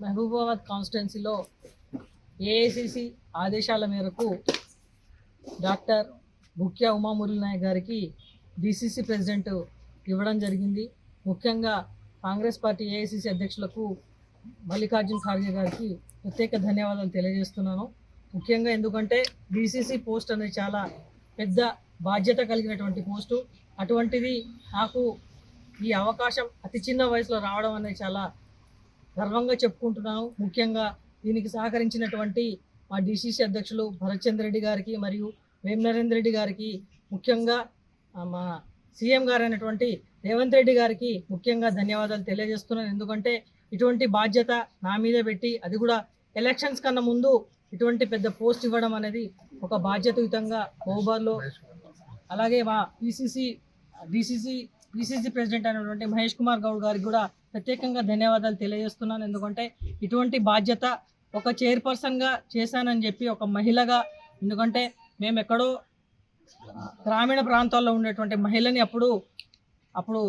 మహబూబాబాద్ కాన్స్టిట్యున్సీలో ఏఐసిసి ఆదేశాల మేరకు డాక్టర్ భుక్యా ఉమామురళి నాయక్ గారికి డిసిసి ప్రెసిడెంట్ ఇవ్వడం జరిగింది. ముఖ్యంగా కాంగ్రెస్ పార్టీ ఏఐసిసి అధ్యక్షులకు మల్లికార్జున్ ఖార్గే గారికి ప్రత్యేక ధన్యవాదాలు తెలియజేస్తున్నాను. ముఖ్యంగా ఎందుకంటే డిసిసి పోస్ట్ అనేది చాలా పెద్ద బాధ్యత కలిగినటువంటి పోస్టు. అటువంటిది నాకు ఈ అవకాశం అతి చిన్న వయసులో రావడం అనేది చాలా గర్వంగా చెప్పుకుంటున్నాను. ముఖ్యంగా దీనికి సహకరించినటువంటి మా డిసిసి అధ్యక్షులు భరత్ చంద్ర రెడ్డి గారికి మరియు వేం నరేంద్ర రెడ్డి గారికి, ముఖ్యంగా మా సీఎం గారు అయినటువంటి రేవంత్ రెడ్డి గారికి ముఖ్యంగా ధన్యవాదాలు తెలియజేస్తున్నాను. ఎందుకంటే ఇటువంటి బాధ్యత నా మీదే పెట్టి, అది కూడా ఎలక్షన్స్ కన్నా ముందు ఇటువంటి పెద్ద పోస్ట్ ఇవ్వడం అనేది ఒక బాధ్యతాయుతంగా మహబూబాబాద్లో. అలాగే మా డిసిసి ప్రెసిడెంట్ అయినటువంటి మహేష్ కుమార్ గౌడ్ గారికి కూడా ప్రత్యేకంగా ధన్యవాదాలు తెలియజేస్తున్నాను. ఎందుకంటే ఇటువంటి బాధ్యత ఒక చైర్పర్సన్గా చేశానని చెప్పి, ఒక మహిళగా, ఎందుకంటే మేము ఎక్కడో గ్రామీణ ప్రాంతాల్లో ఉండేటువంటి మహిళని అప్పుడు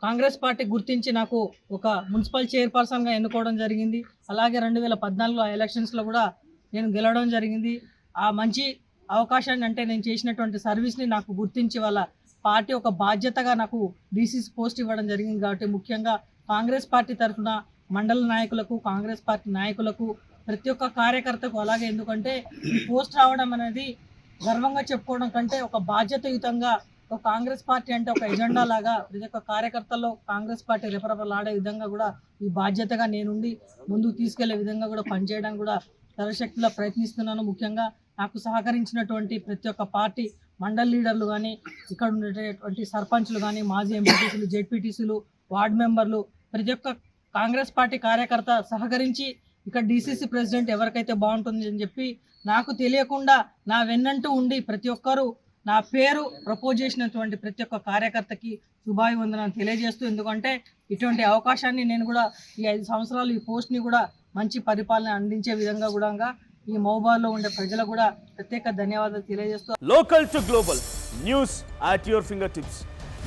కాంగ్రెస్ పార్టీ గుర్తించి నాకు ఒక మున్సిపల్ చైర్పర్సన్గా ఎన్నుకోవడం జరిగింది. అలాగే 2014లో ఎలక్షన్స్లో కూడా నేను గెలవడం జరిగింది. ఆ మంచి అవకాశాన్ని, అంటే నేను చేసినటువంటి సర్వీస్ని నాకు గుర్తించి వాళ్ళ పార్టీ ఒక బాధ్యతగా నాకు డిసిసి పోస్ట్ ఇవ్వడం జరిగింది. కాబట్టి ముఖ్యంగా కాంగ్రెస్ పార్టీ తరఫున మండల నాయకులకు, కాంగ్రెస్ పార్టీ నాయకులకు, ప్రతి ఒక్క కార్యకర్తకు, అలాగే ఎందుకంటే ఈ పోస్ట్ రావడం అనేది గర్వంగా చెప్పుకోవడం కంటే ఒక బాధ్యతాయుతంగా, ఒక కాంగ్రెస్ పార్టీ అంటే ఒక ఎజెండా లాగా ప్రతి ఒక్క కార్యకర్తల్లో కాంగ్రెస్ పార్టీ రెపరెపలాడే విధంగా కూడా ఈ బాధ్యతగా నేనుండి ముందుకు తీసుకెళ్లే విధంగా కూడా పనిచేయడానికి కూడా సర్వశక్తిలా ప్రయత్నిస్తున్నాను. ముఖ్యంగా నాకు సహకరించినటువంటి ప్రతి ఒక్క పార్టీ మండల్ లీడర్లు కానీ, ఇక్కడ ఉండేటటువంటి సర్పంచ్లు కానీ, మాజీ ఎంపీటీసీలు, జెడ్పీటీసీలు, వార్డు మెంబర్లు, ప్రతి ఒక్క కాంగ్రెస్ పార్టీ కార్యకర్త సహకరించి ఇక్కడ డిసిసి ప్రెసిడెంట్ ఎవరికైతే బాగుంటుంది అని చెప్పి నాకు తెలియకుండా నా వెన్నంటూ ఉండి ప్రతి ఒక్కరూ నా పేరు ప్రపోజ్ చేసినటువంటి ప్రతి ఒక్క కార్యకర్తకి శుభాభివందనాలు తెలియజేస్తూ, ఎందుకంటే ఇటువంటి అవకాశాన్ని నేను కూడా ఈ 5 సంవత్సరాలు ఈ పోస్ట్ని కూడా మంచి పరిపాలన అందించే విధంగా కూడా ఈ మహబూబాబాద్లో ఉండే ప్రజలకు కూడా ప్రత్యేక ధన్యవాదాలు తెలియజేస్తూ. Local to global news at your finger tips.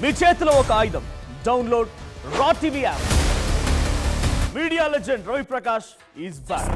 మీ చేతిలో ఒక ఆయుధం. డౌన్లోడ్ రా TV app. Media legend Ravi Prakash is back.